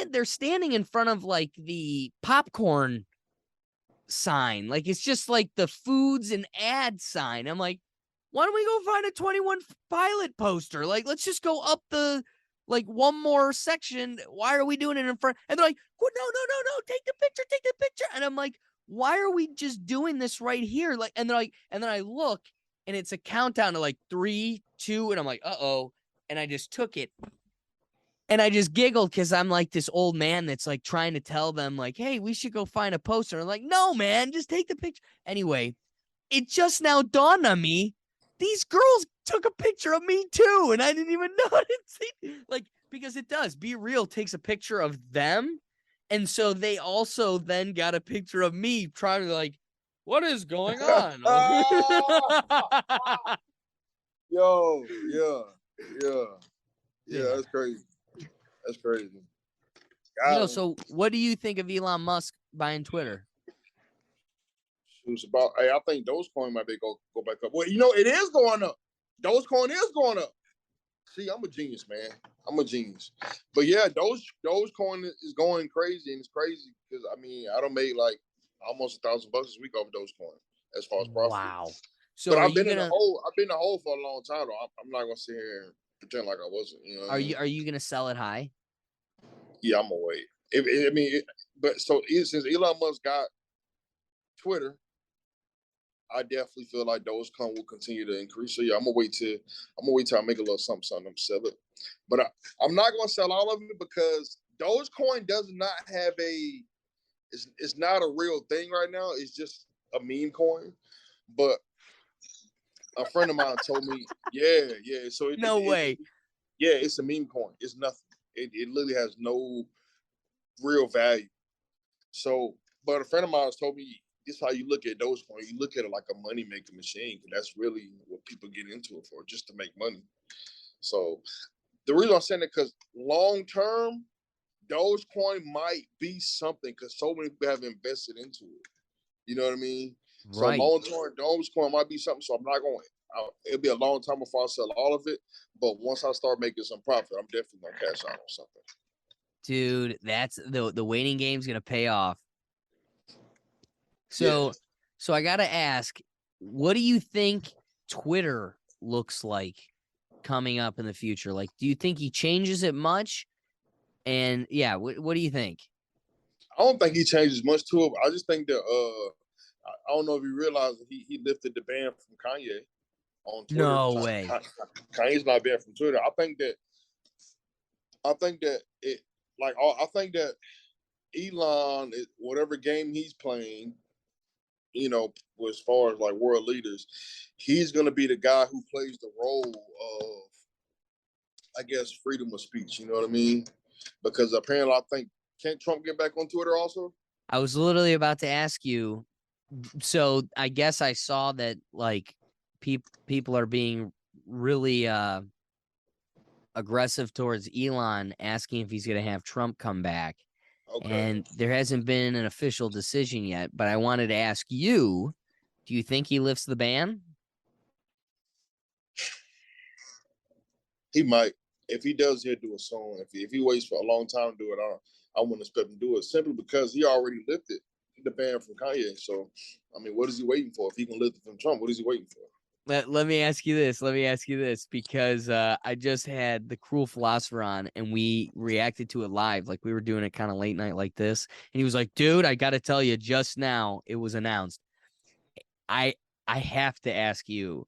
they're standing in front of like the popcorn sign. Like it's just like the foods and ad sign. I'm like, why don't we go find a 21 Pilot poster? Like, let's just go up the like one more section. Why are we doing it in front? And they're like, oh, no, take the picture. And I'm like, why are we just doing this right here? Like, and they're like, and then I look and it's a countdown to like 3, 2, and I'm like, uh-oh. And I just took it. And I just giggled because I'm like this old man that's like trying to tell them like, hey, we should go find a poster. I'm like, no, man, just take the picture. Anyway, it just now dawned on me. These girls took a picture of me too. And I didn't even know it. Like, because it does. Be Real takes a picture of them. And so they also then got a picture of me trying to like, what is going on? Yo, yeah, that's crazy. That's crazy. So what do you think of Elon Musk buying Twitter? It's about. Hey, I think Dogecoin might be go back up. Well, it is going up. Dogecoin is going up. See, I'm a genius, man. I'm a genius. But yeah, Dogecoin is going crazy, and it's crazy because I don't make like almost $1,000 a week off of Dogecoin as far as profit. Wow. So but I've been in the hole. I've been in the hole for a long time. Though. I'm not gonna sit here and pretend like I wasn't. Are you gonna sell it high? Yeah, I'm gonna wait. But since Elon Musk got Twitter, I definitely feel like Dogecoin will continue to increase. So yeah, I'm gonna wait till I make a little something. I'm sell it, but I'm not gonna sell all of it because Dogecoin does not have it's not a real thing right now. It's just a meme coin. But a friend of mine told me, yeah. So it's a meme coin. It's nothing. It literally has no real value. So, but a friend of mine has told me this is how you look at Dogecoin. You look at it like a money making machine, because that's really what people get into it for, just to make money. So the reason I'm saying that, because long term, Dogecoin might be something, because so many people have invested into it. You know what I mean? So Right. long term, Dogecoin might be something. So I'm not going. It'll be a long time before I sell all of it. But once I start making some profit, I'm definitely gonna cash out on something. Dude, that's the waiting game's gonna pay off. Yeah. So I gotta ask, what do you think Twitter looks like coming up in the future? Like, do you think he changes it much? And yeah, what do you think? I don't think he changes much to it. But I just think that I don't know if you realize that he lifted the ban from Kanye on Twitter. No way. Kanye's not banned from Twitter. I think that it like I think that Elon, whatever game he's playing, as far as like world leaders, he's going to be the guy who plays the role of, I guess, freedom of speech. You know what I mean? Because apparently, I think, can't Trump get back on Twitter also? I was literally about to ask you. So I guess I saw that like people are being really aggressive towards Elon, asking if he's going to have Trump come back. Okay. And there hasn't been an official decision yet, but I wanted to ask you, do you think he lifts the ban? He might. If he does, he'll do it soon. If he waits for a long time to do it, I wouldn't expect him to do it, simply because he already lifted the ban from Kanye. So, I mean, what is he waiting for? If he can lift it from Trump, what is he waiting for? Let me ask you this. Let me ask you this, because I just had the Cruel Philosopher on and we reacted to it live. Like, we were doing it kind of late night like this. And he was like, dude, I got to tell you, just now it was announced. I have to ask you,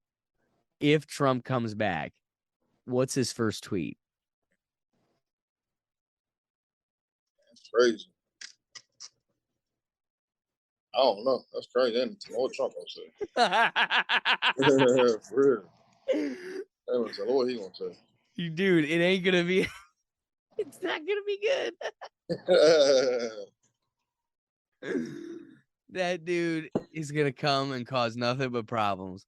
if Trump comes back, what's his first tweet? That's crazy. I don't know. That's crazy. And Lord Trump gonna say. For real. That's what he gonna say. Dude, it ain't gonna be. It's not gonna be good. That dude is gonna come and cause nothing but problems.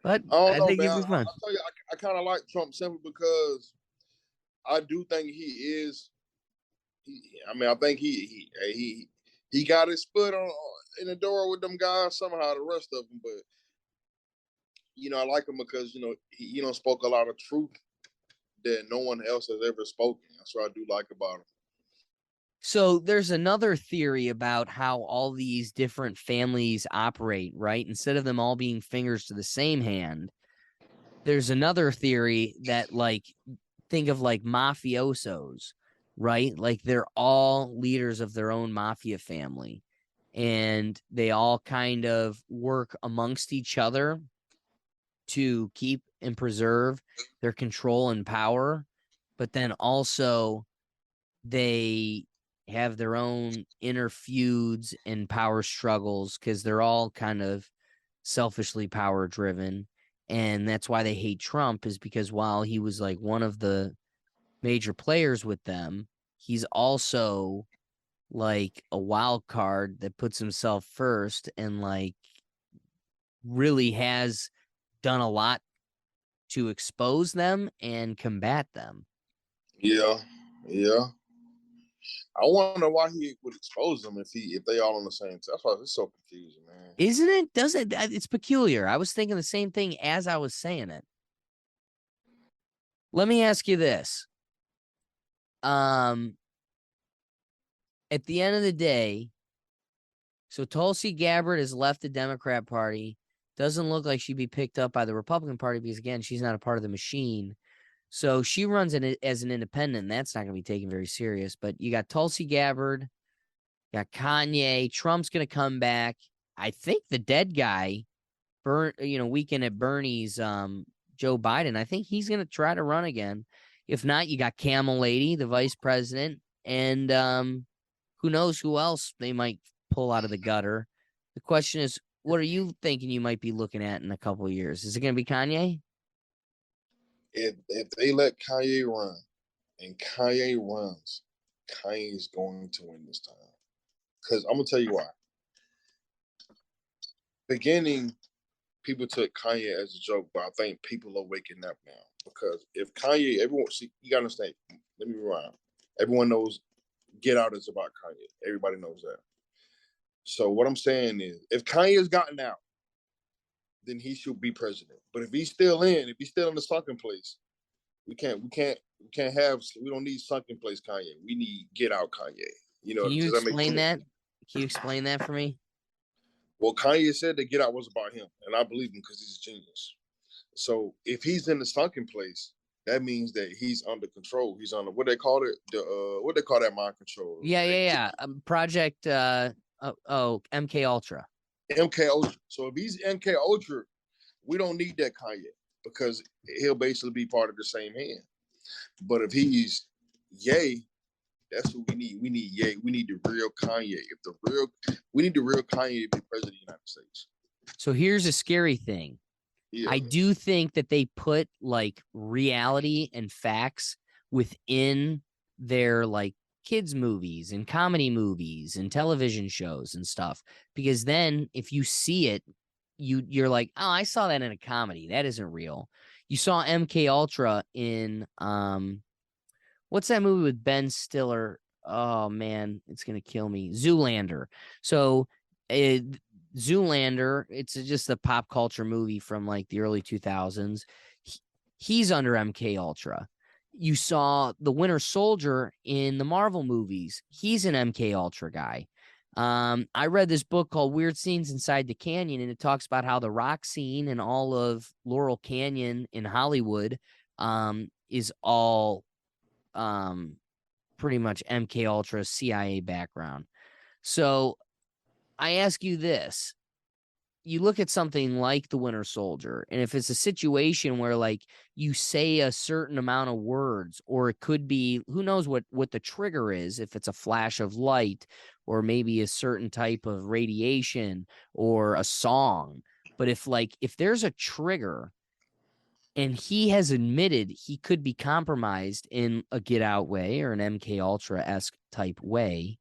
But I don't I know, think man. it'd be fun. I'll tell you, I kind of like Trump simply because I do think he is. I mean, I think he got his foot on in the door with them guys somehow. The rest of them, but I like him because he spoke a lot of truth that no one else has ever spoken. That's what I do like about him. So there's another theory about how all these different families operate, right? Instead of them all being fingers to the same hand, there's another theory that, like, think of like mafiosos, right? Like, they're all leaders of their own mafia family, and they all kind of work amongst each other to keep and preserve their control and power. But then also they have their own inner feuds and power struggles, because they're all kind of selfishly power driven. And that's why they hate Trump, is because while he was like one of the major players with them, he's also like a wild card that puts himself first and like really has done a lot to expose them and combat them. Yeah. I wonder why he would expose them if they all on the same. That's why it's so confusing, man. Isn't it? Doesn't it's peculiar? I was thinking the same thing as I was saying it. Let me ask you this. At the end of the day, so Tulsi Gabbard has left the Democrat Party. Doesn't look like she'd be picked up by the Republican Party because, again, she's not a part of the machine. So she runs as an independent, and that's not going to be taken very serious. But you got Tulsi Gabbard, you got Kanye. Trump's going to come back. I think the dead guy, Weekend at Bernie's, Joe Biden, I think he's going to try to run again. If not, you got Camel Lady, the vice president, and who knows who else they might pull out of the gutter. The question is, what are you thinking you might be looking at in a couple of years? Is it going to be Kanye? If they let Kanye run and Kanye runs, Kanye's going to win this time. Because I'm gonna tell you why. Beginning, people took Kanye as a joke, but I think people are waking up now. Because if Kanye, everyone, see, you gotta understand. Let me rewind. Everyone knows Get Out is about Kanye. Everybody knows that. So what I'm saying is, if Kanye's gotten out, then he should be president. But if he's still in the sunken place, we don't need sunken place Kanye. We need Get Out Kanye. You know, Can you does that make explain sense? that? Can you explain that for me? Well, Kanye said that Get Out was about him, and I believe him because he's a genius. So if he's in the sunken place, that means that he's under control. He's under what they call it, what they call that, mind control. Yeah. Project MK Ultra. MK Ultra. So if he's MK Ultra, we don't need that Kanye because he'll basically be part of the same hand. But if he's Ye, that's what we need. We need Ye. We need the real Kanye. We need the real Kanye to be president of the United States. So here's a scary thing. Yeah. I do think that they put like reality and facts within their like kids movies and comedy movies and television shows and stuff, because then if you see it, you're like, oh, I saw that in a comedy. That isn't real. You saw MK Ultra in what's that movie with Ben Stiller? Oh man, it's gonna kill me. Zoolander. So Zoolander, it's just a pop culture movie from like the early 2000s. He's under MK Ultra. You saw the Winter Soldier in the Marvel movies. He's an MK Ultra guy. I read this book called Weird Scenes Inside the Canyon, and it talks about how the rock scene and all of Laurel Canyon in Hollywood is all pretty much MK Ultra CIA background. So I ask you this. You look at something like the Winter Soldier, and if it's a situation where like you say a certain amount of words, or it could be, who knows what the trigger is, if it's a flash of light or maybe a certain type of radiation or a song. But if there's a trigger and he has admitted he could be compromised in a Get Out way or an MK Ultra-esque type way,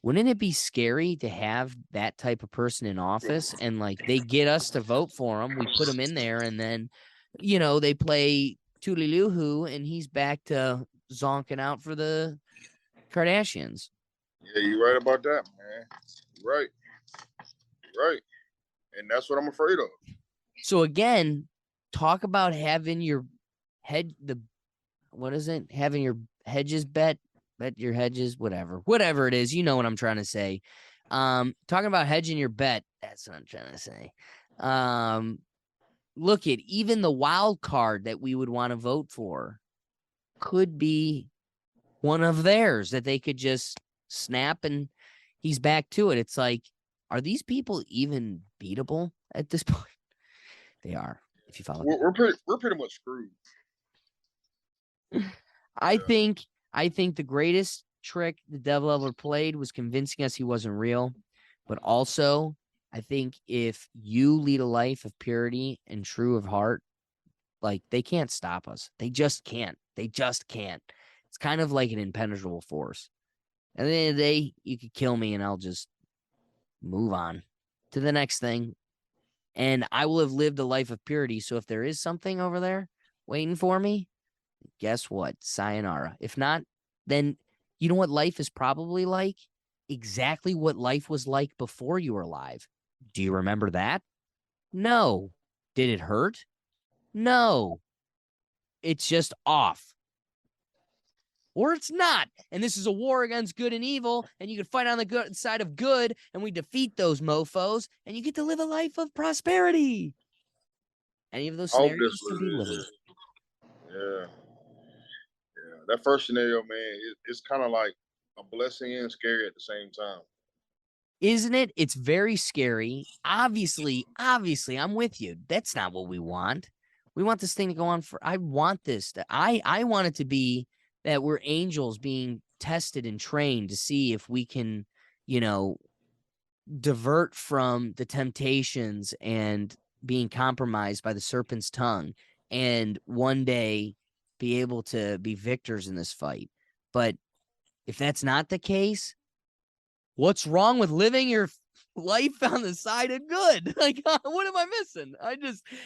wouldn't it be scary to have that type of person in office and like they get us to vote for him? We put him in there and then, they play Toodaloo and he's back to zonking out for the Kardashians. Yeah, you're right about that, man. You're right. And that's what I'm afraid of. So again, talk about having your having your hedges bet your hedges, whatever it is, you know what I'm trying to say. Talking about hedging your bet, that's what I'm trying to say. Look at even the wild card that we would want to vote for could be one of theirs that they could just snap and he's back to it. It's like, are these people even beatable at this point? They are, if you follow. We're pretty much screwed. I think the greatest trick the devil ever played was convincing us he wasn't real. But also, I think if you lead a life of purity and true of heart, like they can't stop us. They just can't. It's kind of like an impenetrable force. At the end of the day, you could kill me and I'll just move on to the next thing. And I will have lived a life of purity. So if there is something over there waiting for me, guess what? Sayonara. If not, then you know what life is probably like? Exactly what life was like before you were alive. Do you remember that? No. Did it hurt? No. It's just off. Or it's not. And this is a war against good and evil, and you can fight on the good side of good, and we defeat those mofos, and you get to live a life of prosperity. Any of those scenarios can be living. Yeah. That first scenario, man, it's kind of like a blessing and scary at the same time. Isn't it? It's very scary. Obviously, I'm with you. That's not what we want. We want this thing to go on I want this. I want it to be that we're angels being tested and trained to see if we can, divert from the temptations and being compromised by the serpent's tongue, and one day be able to be victors in this fight. But if that's not the case, what's wrong with living your life on the side of good? Like, what am I missing?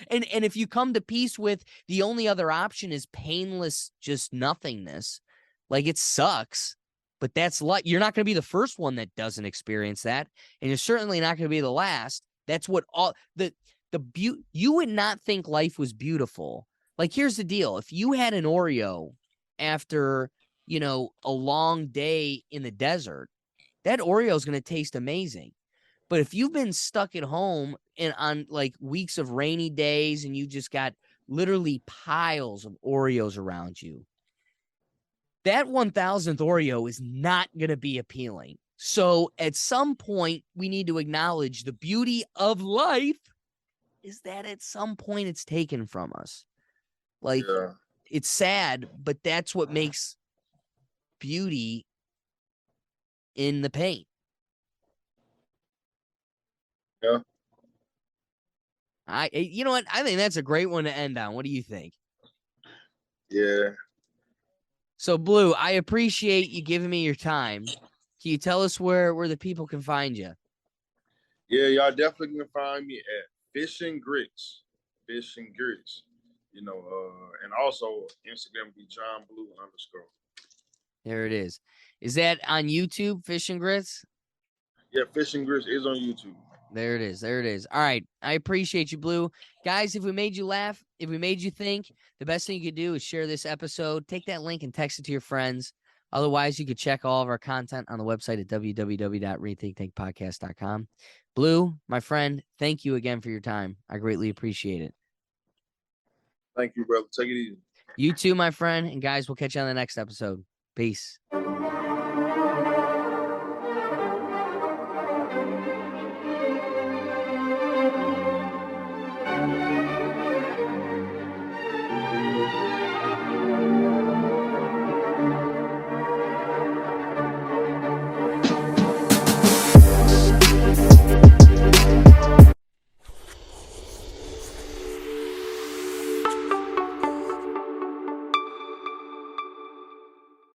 And if you come to peace with the only other option is painless, just nothingness, like it sucks, but that's like, you're not going to be the first one that doesn't experience that. And you're certainly not going to be the last. That's what all you would not think life was beautiful. Like, here's the deal. If you had an Oreo after, a long day in the desert, that Oreo is going to taste amazing. But if you've been stuck at home and on like weeks of rainy days and you just got literally piles of Oreos around you, that 1000th Oreo is not going to be appealing. So at some point, we need to acknowledge the beauty of life is that at some point it's taken from us. Like, it's sad, but that's what makes beauty in the pain. Yeah. You know what? I think that's a great one to end on. What do you think? Yeah. So, Blue, I appreciate you giving me your time. Can you tell us where the people can find you? Yeah, y'all definitely can find me at Fish and Grits. Fish and Grits. And also Instagram be Jon Blu _. There it is. Is that on YouTube, Fish and Grits? Yeah, Fish and Grits is on YouTube. There it is. There it is. All right. I appreciate you, Blue. Guys, if we made you laugh, if we made you think, the best thing you could do is share this episode. Take that link and text it to your friends. Otherwise, you could check all of our content on the website at www.rethinkthinkpodcast.com. Blue, my friend, thank you again for your time. I greatly appreciate it. Thank you, brother. Take it easy. You too, my friend. And guys, we'll catch you on the next episode. Peace.